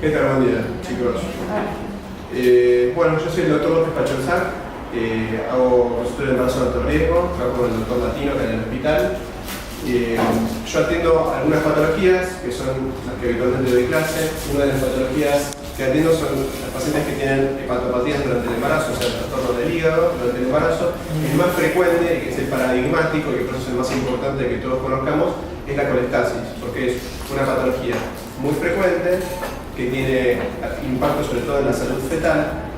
¿Qué tal? Buen día, chicos. Bueno, yo soy el doctor López Pachonzac, hago consultorio de embarazo de alto riesgo, trabajo con el doctor Latino acá en el hospital. Yo atiendo algunas patologías que son las que habitualmente doy clase. Una de las patologías que atiendo son las pacientes que tienen hepatopatías durante el embarazo, o sea, el trastorno del hígado durante el embarazo. El más frecuente, y que es el paradigmático, y que por eso es el más importante que todos conozcamos, es la colestasis, porque es una patología muy frecuente, que tiene impacto sobre todo en la salud fetal,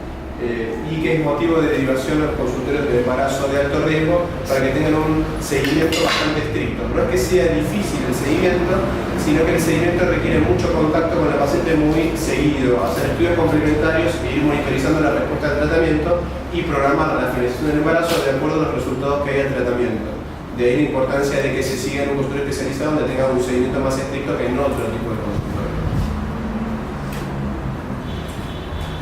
y que es motivo de derivación a los consultorios de embarazo de alto riesgo para que tengan un seguimiento bastante estricto. No es que sea difícil el seguimiento, sino que el seguimiento requiere mucho contacto con la paciente muy seguido, hacer estudios complementarios e ir monitorizando la respuesta al tratamiento y programar la finalización del embarazo de acuerdo a los resultados que haya el tratamiento. De ahí la importancia de que se siga en un consultorio especializado donde tenga un seguimiento más estricto que en otro tipo de consultorio.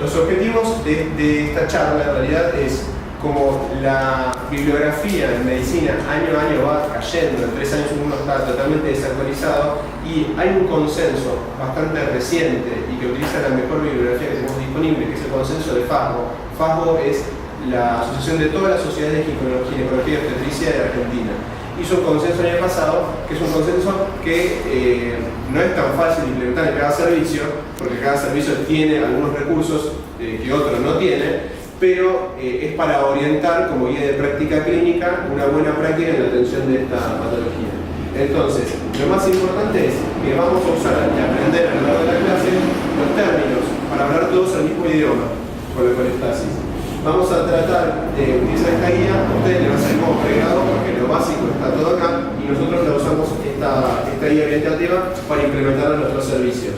Los objetivos de esta charla en realidad es, como la bibliografía en medicina año a año va cayendo, en 3 años uno está totalmente desactualizado y hay un consenso bastante reciente y que utiliza la mejor bibliografía que tenemos disponible, que es el consenso de FASGO. FASGO es la asociación de todas las sociedades de ginecología y obstetricia de Argentina. Hizo un consenso el año pasado, que es un consenso que no es tan fácil de implementar en cada servicio, porque cada servicio tiene algunos recursos que otro no tiene, pero es para orientar como guía de práctica clínica una buena práctica en la atención de esta patología. Entonces, lo más importante es que vamos a usar y aprender a lo largo de la clase los términos para hablar todos el mismo idioma con la colestasis. Vamos a tratar de utilizar esta guía, a ustedes les va a ser como pregado porque lo básico está todo acá y nosotros le usamos esta guía orientativa para implementarla en nuestros servicios.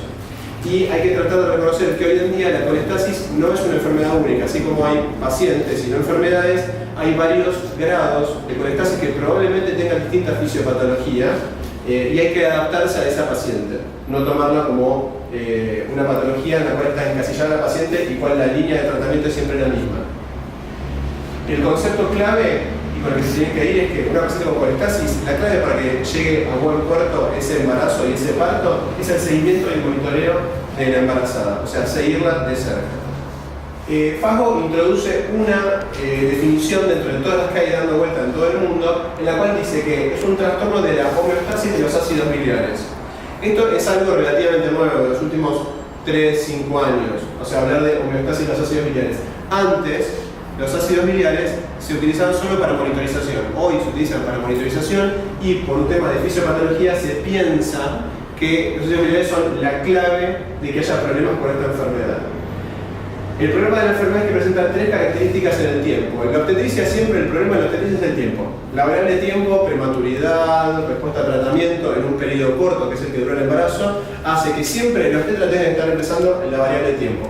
Y hay que tratar de reconocer que hoy en día la colestasis no es una enfermedad única, así como hay pacientes y no enfermedades, hay varios grados de colestasis que probablemente tengan distintas fisiopatologías y hay que adaptarse a esa paciente, no tomarla como una patología en la cual está encasillada la paciente y cual la línea de tratamiento es siempre la misma. El concepto clave y con el que se tiene que ir es que una paciente con colestasis, la clave para que llegue a buen puerto ese embarazo y ese parto es el seguimiento y el monitoreo de la embarazada, o sea, seguirla de cerca. FASGO introduce una definición dentro de todas las que hay dando vuelta en todo el mundo, en la cual dice que es un trastorno de la homeostasis de los ácidos biliares. Esto es algo relativamente nuevo de los últimos 3-5 años, o sea, hablar de homeostasis de los ácidos biliares. Antes, los ácidos biliares se utilizaban solo para monitorización. Hoy se utilizan para monitorización y por un tema de fisiopatología se piensa que los ácidos biliares son la clave de que haya problemas con esta enfermedad. El problema de la enfermedad es que presenta 3 características en el tiempo. En la obstetricia siempre el problema de la obstetricia es el tiempo. La variable de tiempo, prematuridad, respuesta a tratamiento en un periodo corto, que es el que dura el embarazo, hace que siempre el obstetra tenga que estar empezando en la variable de tiempo.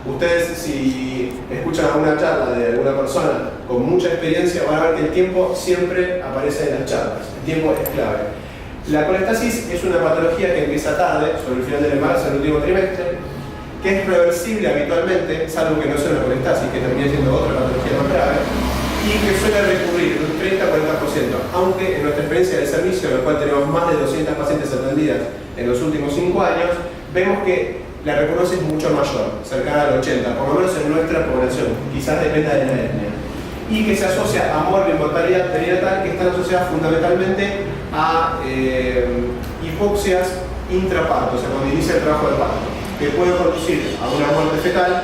Ustedes, si escuchan alguna charla de alguna persona con mucha experiencia, van a ver que el tiempo siempre aparece en las charlas. El tiempo es clave. La colestasis es una patología que empieza tarde, sobre el final del embarazo, en el último trimestre, que es reversible habitualmente, salvo que no sea una colestasis, que termina siendo otra patología más grave, y que suele recurrir un 30-40%, aunque en nuestra experiencia de servicio, en la cual tenemos más de 200 pacientes atendidas en los últimos 5 años, vemos que la recurrencia es mucho mayor, cercana al 80%, por lo menos en nuestra población, quizás dependa de la etnia, y que se asocia a morbo y mortalidad perinatal, que están asociadas fundamentalmente a hipoxias intraparto, o sea, cuando inicia el trabajo del parto, que puede conducir a una muerte fetal,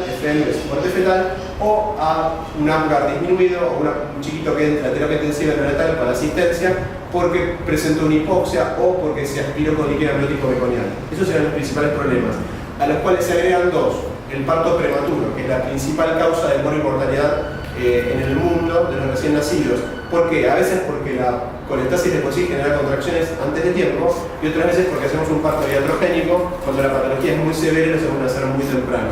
muerte fetal, o a un Apgar disminuido, o un chiquito que entra a terapia intensiva neonatal para asistencia porque presentó una hipoxia o porque se aspiró con líquido amniótico meconial. Esos serán los principales problemas, a los cuales se agregan 2. El parto prematuro, que es la principal causa de muerte y mortalidad en el mundo de los recién nacidos. ¿Por qué? A veces porque la colestasis le consigue generar contracciones antes de tiempo y otras veces porque hacemos un parto iatrogénico cuando la patología es muy severa y lo hacemos nacer muy temprano.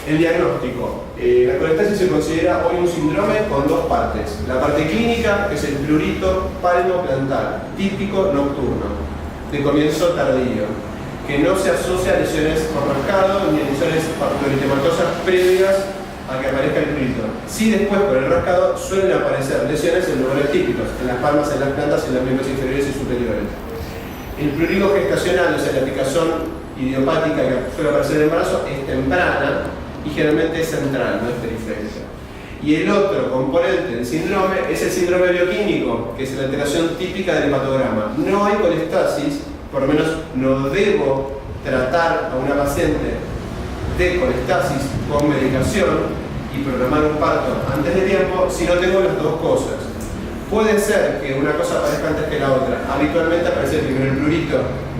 El diagnóstico. La colestasis se considera hoy un síndrome con 2 partes. La parte clínica, que es el prurito palmo-plantar, típico nocturno, de comienzo tardío, que no se asocia a lesiones por rascado ni a lesiones parturitematosas previas a que aparezca el prurito. Sí, después por el rascado suelen aparecer lesiones en lugares típicos, en las palmas, en las plantas y en los miembros inferiores y superiores. El prurigo gestacional, o sea, la picazón idiopática que suele aparecer en el embarazo, es temprana y generalmente es central, no es periférica. Y el otro componente del síndrome es el síndrome bioquímico, que es la alteración típica del hepatograma. No hay colestasis, por lo menos no debo tratar a una paciente de colestasis con medicación y programar un parto antes de tiempo si no tengo las dos cosas. Puede ser que una cosa aparezca antes que la otra. Habitualmente aparece primero el prurito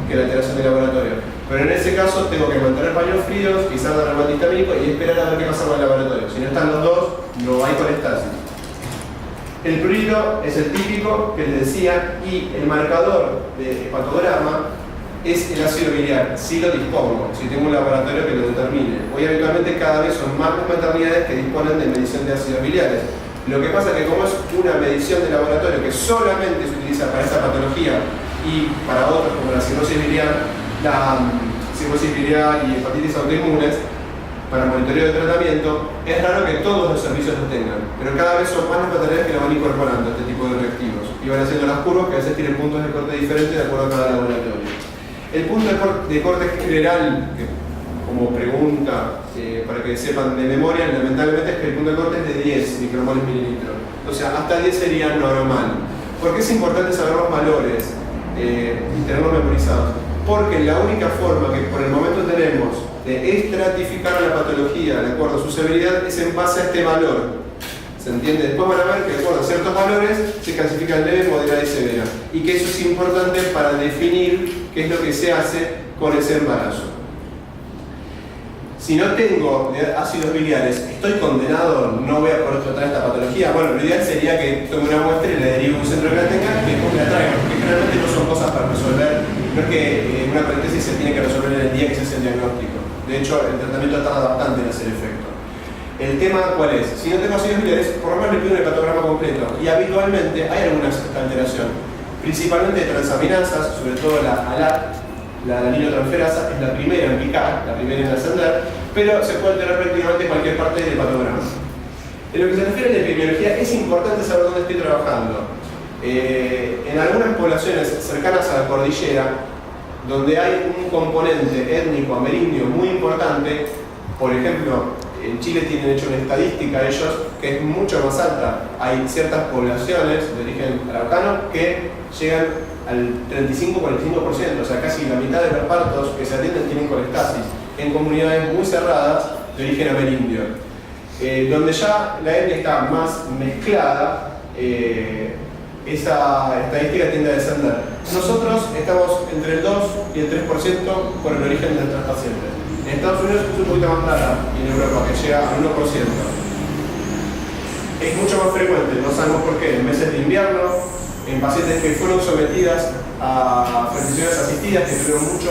que la alteración del laboratorio. Pero en ese caso tengo que mantener paños fríos, quizás dar el antihistamínico y esperar a ver qué pasa con el laboratorio. Si no están los dos, no hay colestasis. El prurito es el típico que les decía y el marcador de hepatograma es el ácido biliar, si lo dispongo, si tengo un laboratorio que lo determine. Hoy habitualmente cada vez son más las maternidades que disponen de medición de ácidos biliares. Lo que pasa es que como es una medición de laboratorio que solamente se utiliza para esta patología y para otros como la cirrosis biliar, y hepatitis autoinmunes, para monitoreo de tratamiento, es raro que todos los servicios lo tengan, pero cada vez son más las maternidades que lo van incorporando este tipo de reactivos y van haciendo las curvas que a veces tienen puntos de corte diferentes de acuerdo a cada laboratorio. El punto de corte general, que como pregunta, para que sepan de memoria, lamentablemente es que el punto de corte es de 10 micromoles mililitro. O sea, hasta 10 sería normal. ¿Por qué es importante saber los valores y tenerlos memorizados? Porque la única forma que por el momento tenemos de estratificar la patología de acuerdo a su severidad es en base a este valor. ¿Se entiende? Después van a ver que de acuerdo a ciertos valores se clasifican leve, moderada y severa. Y que eso es importante para definir qué es lo que se hace con ese embarazo. Si no tengo ácidos biliares, ¿estoy condenado? ¿No voy a poder tratar esta patología? Bueno, lo ideal sería que tome una muestra y la derive a un centro que la tenga y después la traiga, porque generalmente no son cosas para resolver. No es que una paréntesis se tiene que resolver en el día que se hace el diagnóstico. De hecho, el tratamiento tarda bastante en hacer efecto. El tema, ¿cuál es? Si no tengo ácidos biliares, por lo menos le pido un hepatograma completo. Y habitualmente hay alguna alteración, principalmente de transaminasas, sobre todo la ALAT. La adeninotransferasa es la primera en picar, la primera en ascender, pero se puede alterar prácticamente cualquier parte del hepatograma. En lo que se refiere a la epidemiología, es importante saber dónde estoy trabajando. En algunas poblaciones cercanas a la cordillera, donde hay un componente étnico amerindio muy importante, por ejemplo, en Chile tienen hecho una estadística ellos que es mucho más alta. Hay ciertas poblaciones de origen araucano que llegan al 35-45%, o sea, casi la mitad de los partos que se atienden tienen colestasis, en comunidades muy cerradas de origen amerindio. Donde ya la etnia está más mezclada, esa estadística tiende a descender. Nosotros estamos entre el 2 y el 3% por el origen de nuestros pacientes. En Estados Unidos es un poquito más rara y en Europa que llega al 1%. Es mucho más frecuente, no sabemos por qué, en meses de invierno, en pacientes que fueron sometidas a fertilizaciones asistidas, que tuvieron mucho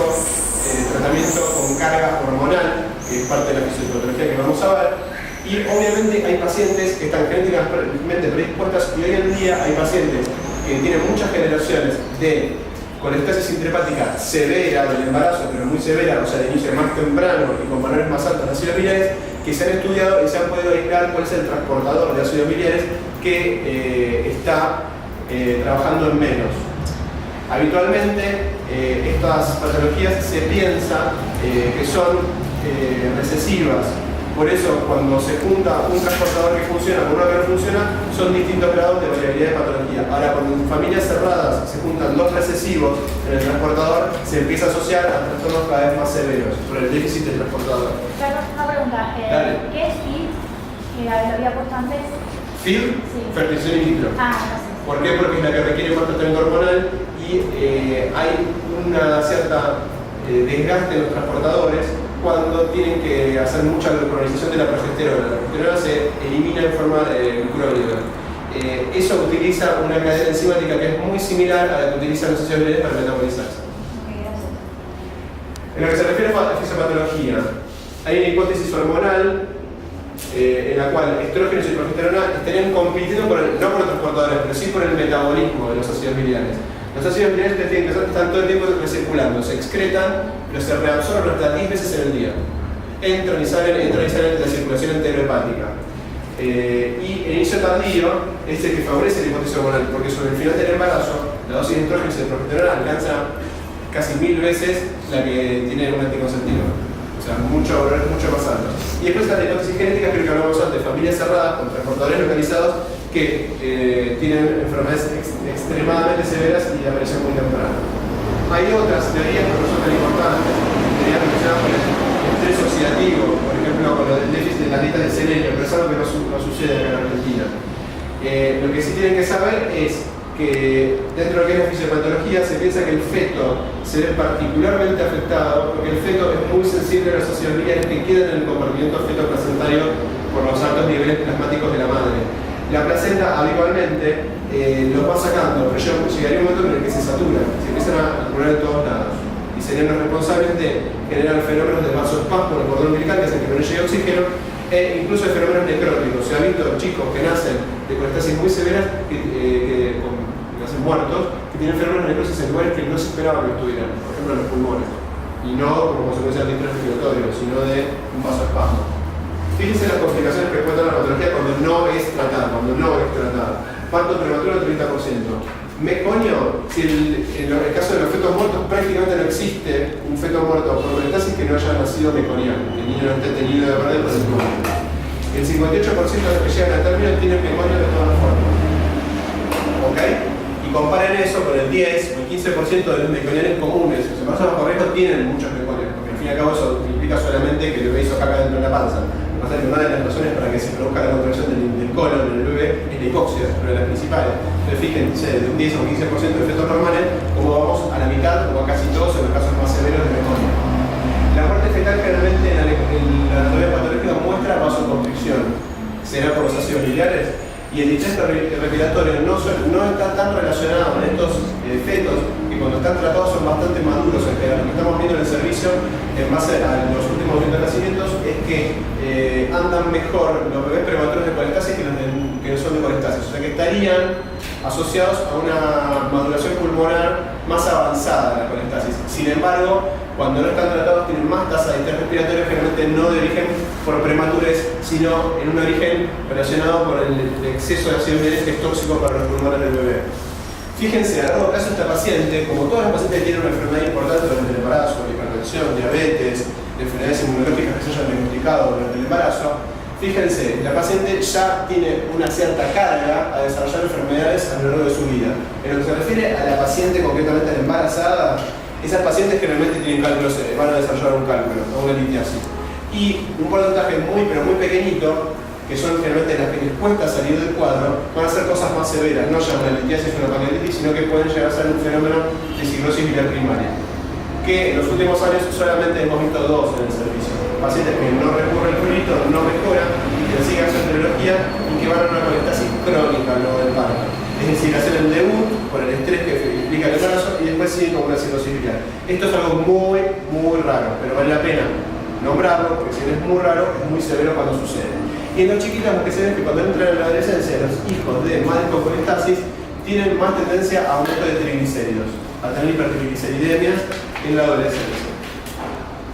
tratamiento con carga hormonal, que es parte de la fisiopatología que vamos a ver. Y obviamente hay pacientes que están genéticamente predispuestas y hoy en día hay pacientes que tienen muchas generaciones de colestasis intrahepática severa del embarazo, pero muy severa, o sea, de inicio más temprano y con valores más altos de ácidos biliares, que se han estudiado y se han podido aislar cuál es el transportador de ácidos biliares que está trabajando en menos. Habitualmente estas patologías se piensa que son recesivas. Por eso, cuando se junta un transportador que funciona con uno que no funciona, son distintos grados de variabilidad de patología. Ahora, cuando en familias cerradas se juntan dos recesivos en el transportador, se empieza a asociar a trastornos cada vez más severos por el déficit del transportador. Una pregunta, ¿qué es FID? Que lo había puesto antes. FID, sí. Fertilización in vitro. Gracias. ¿Por qué? Porque es la que requiere más tratamiento hormonal y hay una cierta desgaste en los transportadores cuando tienen que hacer mucha glucuronización de la progesterona. La progesterona se elimina en forma glucurónica. Eso utiliza una cadena enzimática que es muy similar a la que utilizan los ácidos biliares para metabolizarse. En lo que se refiere a fisiopatología, hay una hipótesis hormonal en la cual estrógenos y progesterona estarían compitiendo no por los transportadores, pero sí por el metabolismo de los ácidos biliares. Los ácidos biliares están todo el tiempo recirculando, se excretan, pero se reabsorben hasta 10 veces en el día. Entran y salen de la circulación enterohepática. Y el inicio tardío es el que favorece la hipótesis hormonal, porque sobre el final del embarazo, la dosis de estrógenos y de progesterona alcanza casi 1000 veces la que tiene un anticonceptivo. O sea, mucho más alto. Y después está la hipótesis genética, creo que hablamos antes, familias cerradas con transportadores localizados que tienen enfermedades extremadamente severas y de aparición muy temprana. Hay otras teorías que no son tan importantes, teorías relacionadas con el estrés oxidativo, por ejemplo, con el déficit de las dietas de selenio, pero es algo que no sucede acá en Argentina. Lo que sí tienen que saber es que dentro de lo que es la fisiopatología se piensa que el feto se ve particularmente afectado porque el feto es muy sensible a los ácidos biliares que quedan en el compartimiento fetoplacentario por los altos niveles plasmáticos de la madre. La placenta habitualmente los va sacando, pero llegaría un momento en el que se satura, se empiezan a acumular en todos lados y serían los responsables de generar fenómenos de vasoespasmo en el cordón umbilical, que hacen que no le llegue oxígeno, e incluso de fenómenos necróticos. Se ha visto chicos que nacen de colestasis muy severas que nacen muertos, que tienen fenómenos de necrosis en lugares que no se esperaba que estuvieran, por ejemplo en los pulmones, y no como consecuencia del distrés respiratorio, sino de un vasoespasmo. Fíjense las complicaciones que puede dar la patología cuando no es tratada. Parto prematuro del 30%. Meconio, si en el caso de los fetos muertos prácticamente no existe un feto muerto por colestasis que no haya nacido meconiano, que el niño no esté tenido de perder por el tumor. El 58% de los que llegan al término tienen meconio de todas formas. ¿Ok? Y comparen eso con el 10 o el 15% de los meconianes comunes. Los embarazos bajo riesgo tienen muchos meconios, porque al fin y al cabo eso implica solamente que el bebé hizo caca dentro de la panza. Pasa que una de las razones para que se produzca la contracción del colon en el bebé es la hipoxia, una de las principales. Entonces fíjense, de un 10 o un 15% de efectos normales, como vamos a la mitad o a casi todos en los casos más severos de memoria. La muerte fetal generalmente en la anatomía patológica muestra vasoconstricción, será por los ácidos biliares, y el distrés respiratorio no está tan relacionado con estos fetos que cuando están tratados son bastante maduros. Lo que estamos viendo en el servicio en base a los últimos 20 nacimientos es que andan mejor los bebés prematuros de colestasis que los que no son de colestasis, o sea que estarían asociados a una maduración pulmonar más avanzada de la colestasis. Sin embargo, cuando no están tratados tienen más tasa de distrés respiratorio, generalmente no de origen por prematurez, sino en un origen relacionado con el exceso de ácido biliar que es tóxico para los pulmones del bebé. Fíjense, a largo plazo esta paciente, como todas las pacientes que tienen una enfermedad importante durante el embarazo, hipertensión, diabetes, enfermedades inmunológicas que se hayan diagnosticado durante el embarazo, fíjense, la paciente ya tiene una cierta carga a desarrollar enfermedades a lo largo de su vida. En lo que se refiere a la paciente, concretamente a la embarazada, esas pacientes generalmente tienen cálculos, van a desarrollar un cálculo, o una litiasis. Y un porcentaje pero muy pequeñito, que son generalmente las que les cuesta salir del cuadro, van a ser cosas más severas, no ya una litiasis o una pancreatitis, sino que pueden llegar a ser un fenómeno de cirrosis biliar primaria. Que en los últimos años solamente hemos visto dos en el servicio. Pacientes que no recurren al fluido, no mejoran, que siguen su etiología y que van a una colestasis crónica luego del parto. Es decir, hacen el debut por el estrés que implica el embarazo y después siguen con una cirrosis biliar. Esto es algo muy raro, pero vale la pena nombrarlo porque si no es muy raro, es muy severo cuando sucede. Y en los chiquitos lo que se ve es que cuando entran en la adolescencia, los hijos de madres con colestasis tienen más tendencia a aumento de triglicéridos, a tener hipertrigliceridemias en la adolescencia,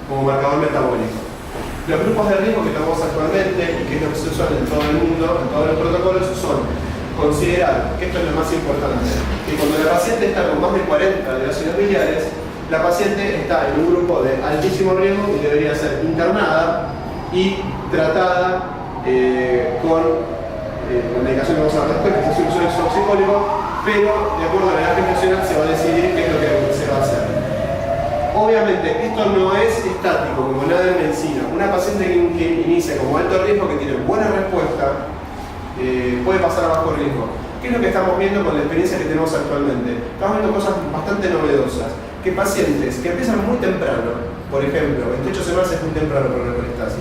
como marcador metabólico. Los grupos de riesgo que tenemos actualmente, y que es lo que se usa en todo el mundo, en todos los protocolos, son considerar, que esto es lo más importante, que cuando la paciente está con más de 40 de ácidos biliares, la paciente está en un grupo de altísimo riesgo y debería ser internada y tratada con la medicación que vamos a ver después, que es un uso toxicólogo, pero de acuerdo a la edad gestacional se va a decidir qué es lo que se va a hacer. Obviamente, esto no es estático, como nada en medicina. Una paciente que inicia como alto riesgo, que tiene buena respuesta, puede pasar a bajo riesgo. ¿Qué es lo que estamos viendo con la experiencia que tenemos actualmente? Estamos viendo cosas bastante novedosas. Que pacientes que empiezan muy temprano, por ejemplo, 28 semanas es muy temprano para la colestasis,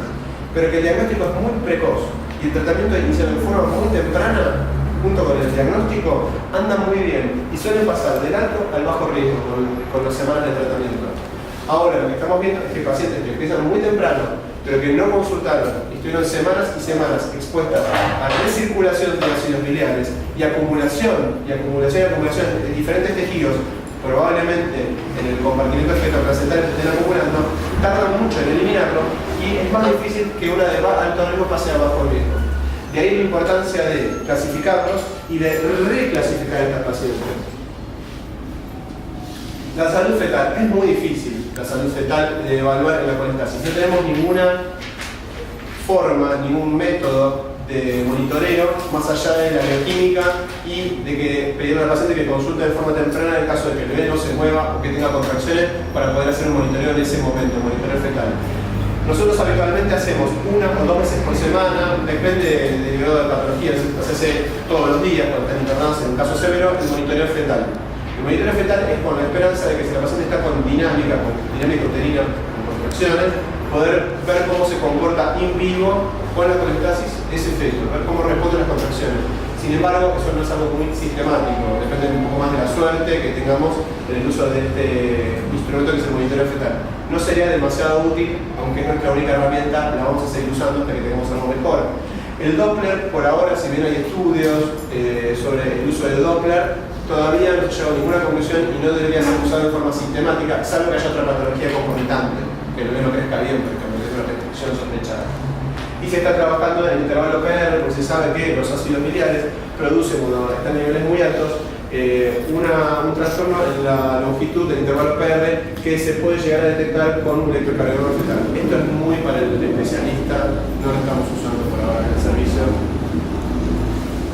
pero que el diagnóstico es muy precoz y el tratamiento iniciado de forma muy temprana, junto con el diagnóstico, andan muy bien y suelen pasar del alto al bajo riesgo con las semanas de tratamiento. Ahora, lo que estamos viendo es que pacientes que empiezan muy temprano, pero que no consultaron y estuvieron semanas y semanas expuestas a recirculación de ácidos biliares y acumulación de diferentes tejidos, probablemente en el compartimento fetoplacentario que estén acumulando, tardan mucho en eliminarlo y es más difícil que una de alto riesgo pase a bajo riesgo. De ahí la importancia de clasificarlos y de reclasificar a estas pacientes. La salud fetal. Es muy difícil la salud fetal de evaluar en la colestasis. No tenemos ninguna forma, ningún método de monitoreo más allá de la bioquímica y de que pedirle al paciente que consulte de forma temprana en el caso de que el bebé no se mueva o que tenga contracciones para poder hacer un monitoreo en ese momento, un monitoreo fetal. Nosotros habitualmente hacemos 1 o 2 veces por semana, depende del grado de patología, se hace todos los días cuando están internados en un caso severo, el monitoreo fetal. El monitoreo fetal es con la esperanza de que si la paciente está con dinámica uterina, con contracciones, poder ver cómo se comporta in vivo con la colestasis ese feto, ver cómo responde a las contracciones. Sin embargo, eso no es algo muy sistemático, depende un poco más de la suerte que tengamos en el uso de este instrumento que es el monitoreo fetal. No sería demasiado útil, aunque es nuestra única herramienta, la vamos a seguir usando hasta que tengamos algo mejor. El Doppler, por ahora, si bien hay estudios sobre el uso del Doppler, todavía no se ha llegado a ninguna conclusión y no debería ser usado de forma sistemática, salvo que haya otra patología concomitante, que el bebé no crezca bien, por ejemplo, que es una restricción sospechada. Y se está trabajando en el intervalo PR, porque se sabe que los ácidos biliares producen, cuando están a niveles muy altos, un trastorno en la longitud del intervalo PR que se puede llegar a detectar con un electrocardiograma fetal. Esto es muy para el especialista, no lo estamos usando por ahora en el servicio.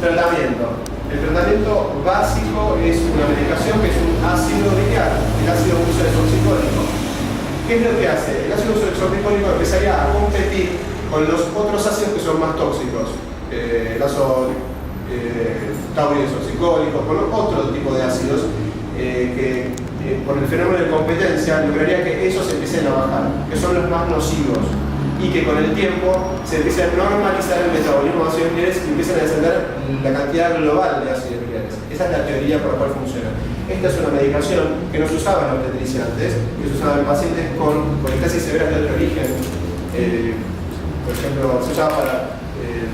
Tratamiento. El tratamiento básico es una medicación que es un ácido biliar, el ácido ursodesoxicólico. ¿Qué es lo que hace? El ácido ursodesoxicólico empezaría a competir con los otros ácidos que son más tóxicos, el ácido tauriodesoxicólico, con otro tipo de ácidos que por el fenómeno de competencia lograría que esos empiecen a bajar, que son los más nocivos, y que con el tiempo se empiece a normalizar el metabolismo de ácidos biliares y empiezan a descender la cantidad global de ácidos biliares. Esa es la teoría por la cual funciona. Esta es una medicación que no se usaba en la obstetricia antes, que se usaba en pacientes con colestasis severas de otro origen. Por ejemplo, se usaba para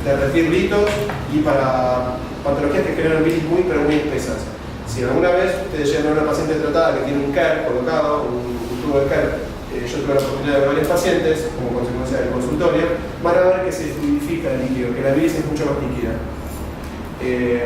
derretir litos y para patologías que generan bilis muy pero muy espesas. Si alguna vez ustedes llegan a una paciente tratada que tiene un KER colocado, un tubo de KER, yo tuve la oportunidad de ver varios pacientes, como consecuencia del consultorio, van a ver que se fluidifica el líquido, que la bilis es mucho más líquida.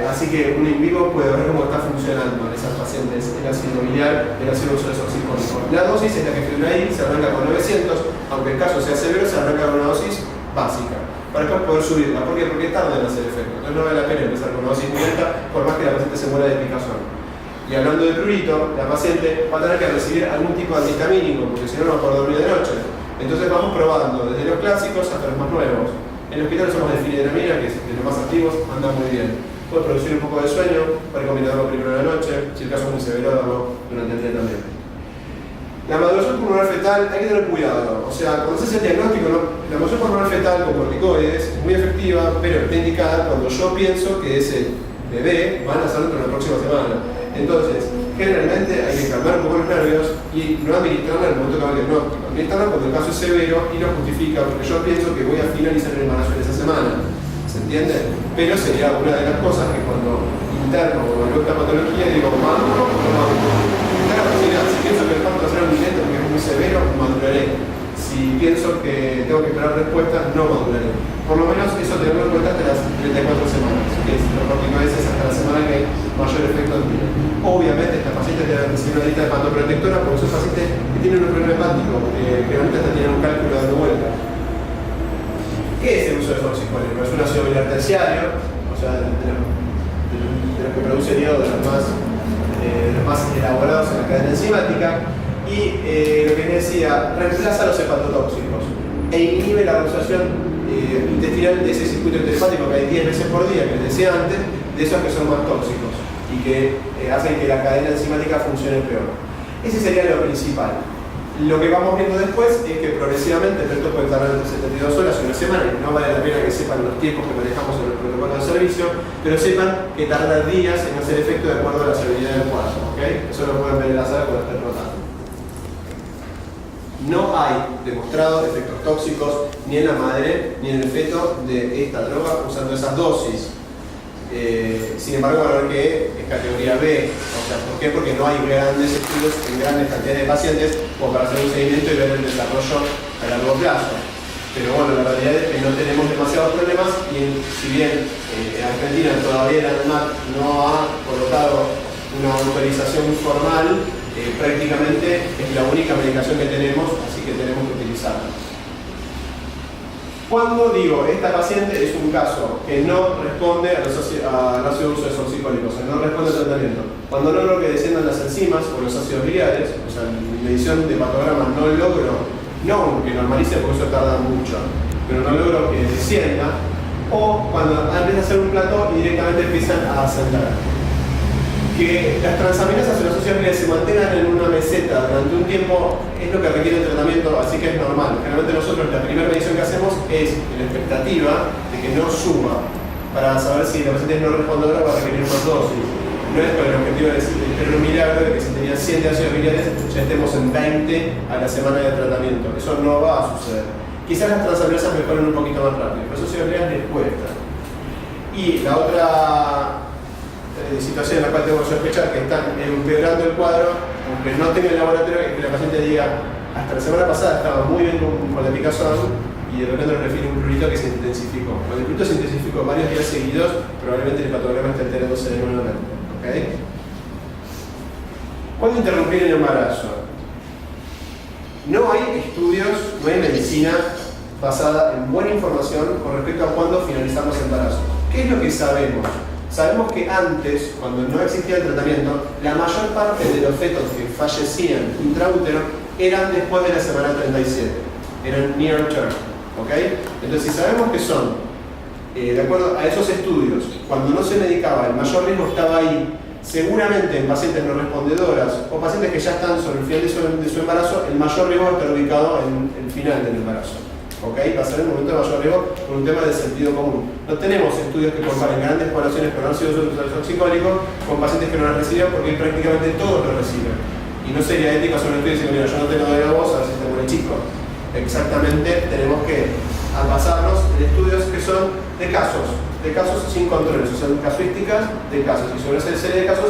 Así que un in vivo puede ver cómo está funcionando en esas pacientes el ácido biliar, el ácido ursodesoxicólico. La dosis es la que figura ahí, se arranca con 900, aunque el caso sea severo, se arranca con una dosis básica, para poder subirla. ¿Por qué? Porque tarda en hacer efecto. Entonces no vale la pena empezar con una dosis muy alta, por más que la paciente se muera de picazón. Y hablando de prurito, la paciente va a tener que recibir algún tipo de antihistamínico, porque si no, no va a poder dormir de noche. Entonces vamos probando, desde los clásicos hasta los más nuevos. En el hospital somos de fenidramina, que es de los más activos, anda muy bien. Puede producir un poco de sueño, puede combinarlo primero de la noche, si el caso es muy severo, darlo durante el día también. La maduración pulmonar fetal hay que tener cuidado, o sea, cuando se hace el diagnóstico, la maduración pulmonar fetal con corticoides es muy efectiva, pero está indicada cuando yo pienso que ese bebé va a nacer dentro de la próxima semana. Entonces, generalmente hay que calmar un poco los nervios y no administrarla en el momento que va el diagnóstico. Administrarla cuando el caso es severo y no justifica, porque yo pienso que voy a finalizar el embarazo en esa semana. ¿Se entiende? Pero sería una de las cosas que cuando interno o evalúo esta patología digo, ¿maduro o no maduro? Está la posibilidad, si pienso que el parto va a ser un intento que es muy severo, maduraré. Si pienso que tengo que esperar respuestas, no maduraré. Por lo menos eso tenemos en cuenta hasta las 34 semanas, que es lo cortico es hasta la semana que hay mayor efecto del niño. Obviamente esta paciente debe recibir una dieta hepatoprotectora porque son pacientes que tienen un problema hepático, que generalmente hasta tienen un cálculo dando vuelta. ¿Qué es el uso de toxicólico? Es un ácido biliar terciario, o sea, de los que produce el iodo, de los más elaborados en la cadena enzimática, y lo que les decía, reemplaza los hepatotóxicos e inhibe la reabsorción intestinal de ese circuito enterofático que hay 10 veces por día, que les decía antes, de esos que son más tóxicos y que hacen que la cadena enzimática funcione peor. Ese sería lo principal. Lo que vamos viendo después es que progresivamente, esto puede tardar entre 72 horas y una semana, y no vale la pena que sepan los tiempos que manejamos en el protocolo de servicio, pero sepan que tarda días en hacer efecto de acuerdo a la severidad del cuadro, ¿okay? Eso lo pueden ver en la sala cuando estén rotando. No hay demostrado efectos tóxicos ni en la madre ni en el feto de esta droga usando esas dosis. Sin embargo, van a ver que es categoría B. O sea, ¿por qué? Porque no hay grandes estudios en grandes cantidades de pacientes como para hacer un seguimiento y ver el desarrollo a largo plazo. Pero bueno, la realidad es que no tenemos demasiados problemas y si bien en Argentina todavía la ANMAT no ha colocado una autorización formal, prácticamente es la única medicación que tenemos, así que tenemos que utilizarla. Cuando digo, esta paciente es un caso que no responde al ácido uso de oxicólico, o sea, no responde al tratamiento. Cuando no logro que desciendan las enzimas o los ácidos biliares, o sea, en medición de hepatograma no logro, no que normalice porque eso tarda mucho, pero no logro que descienda, o cuando antes de hacer un plató y directamente empiezan a ascender. Que las transaminasas o los ácidos biliares se mantengan en una meseta durante un tiempo es lo que requiere el tratamiento, así que es normal. Generalmente nosotros la primera medición que hacemos es la expectativa de que no suba para saber si la paciente es no respondedora va a requerir más dosis. No es con el objetivo de tener un milagro de que si tenían 100 ácidos biliares ya estemos en 20 a la semana de tratamiento. Eso no va a suceder. Quizás las transaminasas mejoren un poquito más rápido, pero los ácidos biliares les cuesta. Y la otra situación en la cual tengo que sospechar que están empeorando el cuadro, aunque no tenga el laboratorio, es que la paciente diga, hasta la semana pasada estaba muy bien con la picazón y de repente nos refiere un prurito que se intensificó. Cuando el prurito se intensificó varios días seguidos, probablemente el hepatograma esté alterándose de nuevamente. ¿Okay? ¿Cuándo interrumpir el embarazo? No hay estudios, no hay medicina basada en buena información con respecto a cuándo finalizamos el embarazo. ¿Qué es lo que sabemos? Sabemos que antes, cuando no existía el tratamiento, la mayor parte de los fetos que fallecían intraútero eran después de la semana 37, eran near term, ¿ok? Entonces, si sabemos que son, de acuerdo a esos estudios, cuando no se medicaba, el mayor riesgo estaba ahí, seguramente en pacientes no respondedoras o pacientes que ya están sobre el final de su embarazo, el mayor riesgo está ubicado en el final del embarazo. ¿Okay? Va a ser el momento de mayor riesgo por un tema de sentido común. No tenemos estudios que comparen grandes poblaciones con ácido oxicólico con pacientes que no lo reciben porque prácticamente todos lo reciben. Y no sería ético hacer un estudio y decir, mira, yo no te lo doy a vos, a ver si te muere chico. Exactamente, tenemos que basarnos en estudios que son de casos sin controles, o sea, casuísticas de casos. Y sobre esa serie de casos,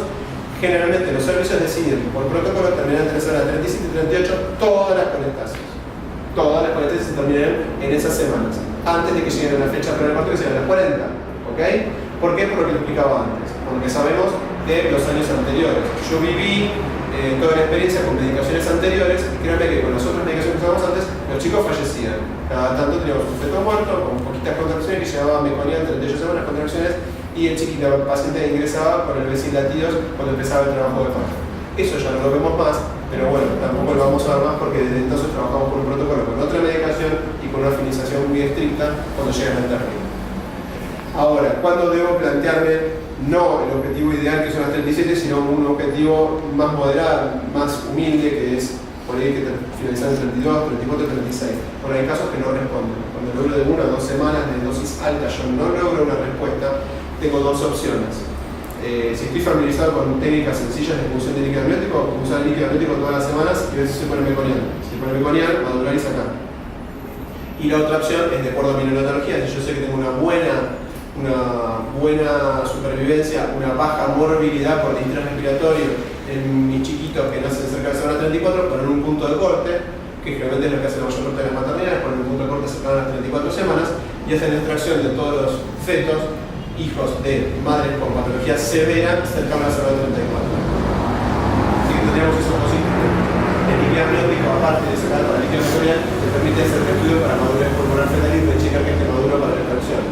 generalmente los servicios deciden por protocolo terminar entre las semanas 37 y 38 todas las colestasis. Todas las colestasis se terminan en esas semanas, antes de que lleguen a la fecha para el parto que sean las 40. ¿Ok? ¿Por qué? Por lo que lo explicaba antes. Porque sabemos de los años anteriores. Yo viví toda la experiencia con medicaciones anteriores y créanme que con las otras medicaciones que usábamos antes, los chicos fallecían. Cada tanto teníamos un feto muerto con poquitas contracciones que llevaban meconía 38 semanas contracciones y el chiquito, el paciente ingresaba con el vecino latidos cuando empezaba el trabajo de parto. Eso ya no lo vemos más, pero bueno, tampoco lo vamos a ver más porque desde entonces trabajamos con un protocolo, con otra medicación y con una finización muy estricta cuando llegan al término. Ahora, ¿cuándo debo plantearme no el objetivo ideal que son las 37, sino un objetivo más moderado, más humilde, que es por ahí que finalizar en 32, 34, 36? Porque hay casos que no responden. Cuando logro de 1 a 2 semanas de dosis alta yo no logro una respuesta, tengo dos opciones. Si estoy familiarizado con técnicas sencillas de expulsión de líquido amniótico, usar el líquido amniótico todas las semanas y ver si se pone meconial. Si se pone meconial, madurar y sacar. Y la otra opción es de acuerdo a mi neurología. Si yo sé que tengo una buena supervivencia, una baja morbilidad por distrés respiratorio en mis chiquitos que nacen cerca de la semana 34, poner un punto de corte, que generalmente es lo que hace la mayor parte de las maternidades, poner un punto de corte cercano a las 34 semanas y hacen la extracción de todos los fetos hijos de madres con patología severa cerca de la semana 34. Así que tendríamos esos dos instrumentos. El líquido amniótico, aparte de sacar para el líquido amniótico, te permite hacer el estudio para madurez pulmonar fetal y checar que esté maduro para la extracción.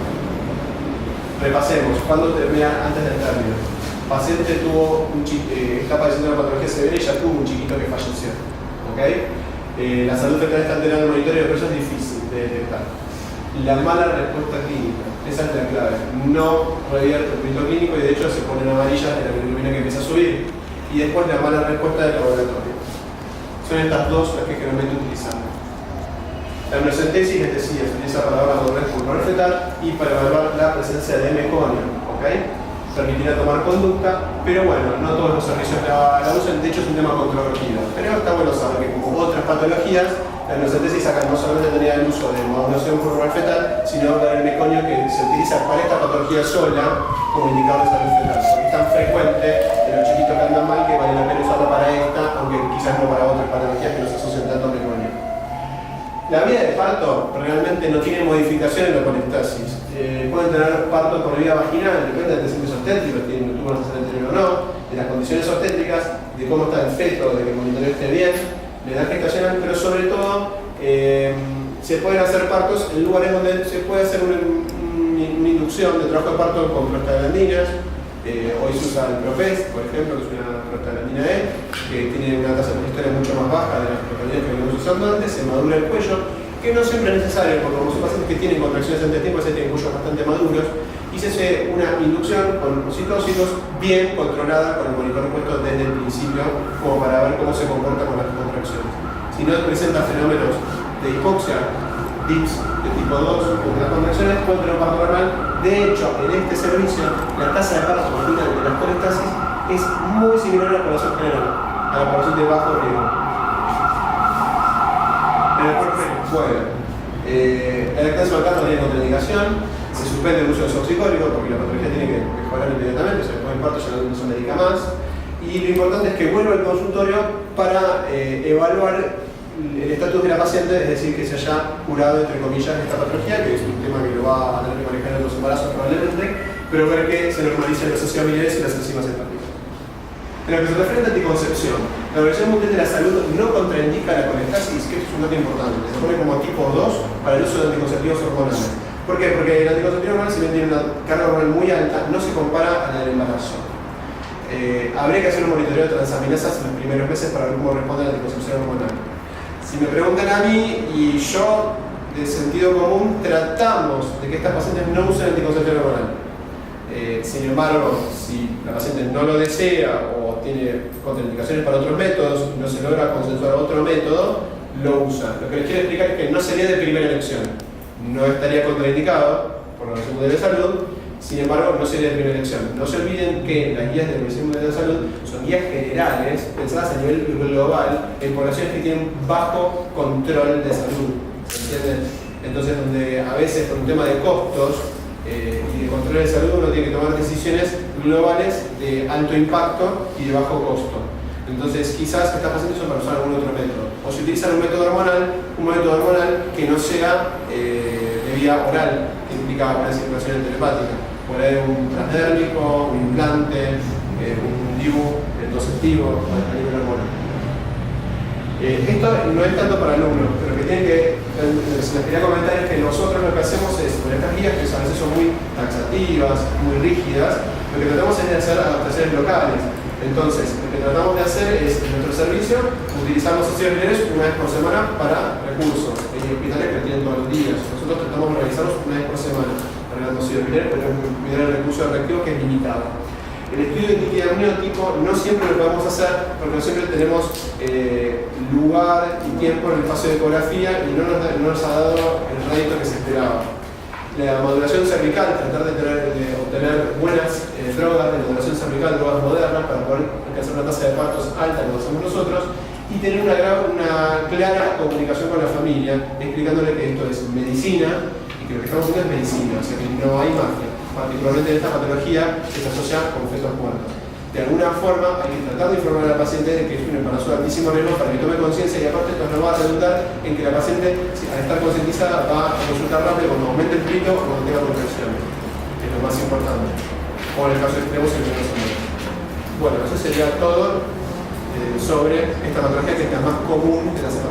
Repasemos, ¿cuándo termina antes del término? Paciente tuvo está padeciendo una patología severa y ya tuvo un chiquito que falleció. ¿Okay? La salud fetal está alterando el monitoreo, pero eso es difícil de detectar. La mala respuesta clínica, esa es la clave. No revierte el prurito clínico y de hecho se ponen amarillas de la bilirrubina que empieza a subir. Y después la mala respuesta del laboratorio. Son estas dos las que generalmente utilizamos. La amniocentesis, es decir, se utiliza para evaluar la madurez pulmonar fetal y para evaluar la presencia de meconio. ¿Okay? Permitirá tomar conducta, pero bueno, no todos los servicios la usan, de hecho es un tema controvertido. Pero está bueno saber que como otras patologías, la amniocentesis saca no solamente tenía el uso de maduración pulmonar fetal, sino del meconio que se utiliza para esta patología sola como indicador de salud fetal. Porque es tan frecuente de los chiquitos que andan mal que vale la pena usarla para esta, aunque quizás no para otras patologías que no se asocian tanto a meconio. La vía de parto realmente no tiene modificación en la colestasis. Pueden tener parto por vía vaginal, depende de antecedentes obstétricos, tienen tumores en el interior o no. de las condiciones obstétricas, de cómo está el feto, de que el monitoreo esté bien, de la edad gestacional, pero sobre todo se pueden hacer partos en lugares donde se puede hacer una inducción de trabajo de parto con prostaglandinas. Hoy se usa el Propes, por ejemplo, que es una prostaglandina E, que tiene una tasa de historia mucho más baja de las prostaglandinas que venimos usando antes, se madura el cuello, que no siempre es necesario, porque como son pacientes que tienen contracciones antes de tiempo, se tienen cuellos bastante maduros, y se hace una inducción con oxitocitos bien controlada con el monitor puesto desde el principio, como para ver cómo se comporta con las contracciones. Si no presenta fenómenos de hipoxia, DIPS de tipo 2, con las contracciones, puede tener un parto normal. De hecho, en este servicio, la tasa de parto final de las colestasis es muy similar a la población general, a la población de bajo riesgo. En el cuerpo, bueno, la lactancia materna no tiene contraindicación, se suspende el uso de oxicólico porque la patología tiene que mejorar inmediatamente, o sea, después del parto ya no se medica más. Y lo importante es que vuelva al consultorio para evaluar el estatus de la paciente, es decir, que se haya curado, entre comillas, esta patología, que es un tema que lo va a tener que manejar en los embarazos probablemente, pero ver que se normalicen los ácidos biliares y las enzimas hepáticas. En lo que se refiere a anticoncepción, la Organización Mundial de la Salud no contraindica la colestasis, que es un dato importante, se pone como tipo 2 para el uso de anticonceptivos hormonales. ¿Por qué? Porque el anticonceptivo hormonal, si bien tiene una carga hormonal muy alta, no se compara a la del embarazo. Habría que hacer un monitoreo de transaminasas en los primeros meses para ver cómo responde la anticoncepción hormonal. Si me preguntan a mí, y yo de sentido común, tratamos de que estas pacientes no usen anticoncepción hormonal. Sin embargo, si la paciente no lo desea o tiene contraindicaciones para otros métodos y no se logra consensuar otro método, lo usa. Lo que les quiero explicar es que no sería de primera elección. No estaría contraindicado por la Organización Mundial de la Salud, sin embargo, no sería de primera elección. No se olviden que las guías de la Organización Mundial de la Salud son guías generales, pensadas a nivel global, en poblaciones que tienen bajo control de salud. ¿Se entiende? Entonces, donde a veces por un tema de costos y de control de salud uno tiene que tomar decisiones globales de alto impacto y de bajo costo. Entonces, quizás estas pacientes son para usar algún otro método. O si utilizan un método hormonal que no sea de vía oral, que implica una circulación telepática. Por ahí un transdérmico, un implante, un DIU endoceptivo a nivel hormonal. Esto no es tanto para alumnos, pero que tienen que, les quería comentar es que nosotros lo que hacemos es, con estas guías que a veces son muy taxativas, muy rígidas, lo que tratamos es de hacer adaptaciones locales. Entonces, lo que tratamos de hacer es, en nuestro servicio, utilizamos ácidos biliares una vez por semana para recursos. Hay hospitales que lo tienen todos los días. Nosotros tratamos de realizarlos una vez por semana para los ácidos biliares, para cuidar el recurso reactivo que es limitado. El estudio de identidad amniótico no siempre lo podemos hacer porque no siempre tenemos lugar y tiempo en el espacio de ecografía y no nos ha dado el rédito que se esperaba. La maduración cervical, tratar de obtener buenas drogas de maduración cervical, drogas modernas para poder alcanzar una tasa de partos alta como hacemos nosotros y tener una clara comunicación con la familia explicándole que esto es medicina y que lo que estamos haciendo es medicina, o sea que no hay magia, particularmente en esta patología que se asocia con fetos muertos. De alguna forma hay que tratar de informar a la paciente de que es un embarazo de altísimo riesgo para que tome conciencia y aparte esto no va a redundar en que la paciente, al estar concientizada, va a consultar rápido cuando aumente el grito o cuando tenga contracciones, que es lo más importante. O en el caso extremo, si no se muere. Bueno, eso sería todo sobre esta patología que es la más común de las hepatitis.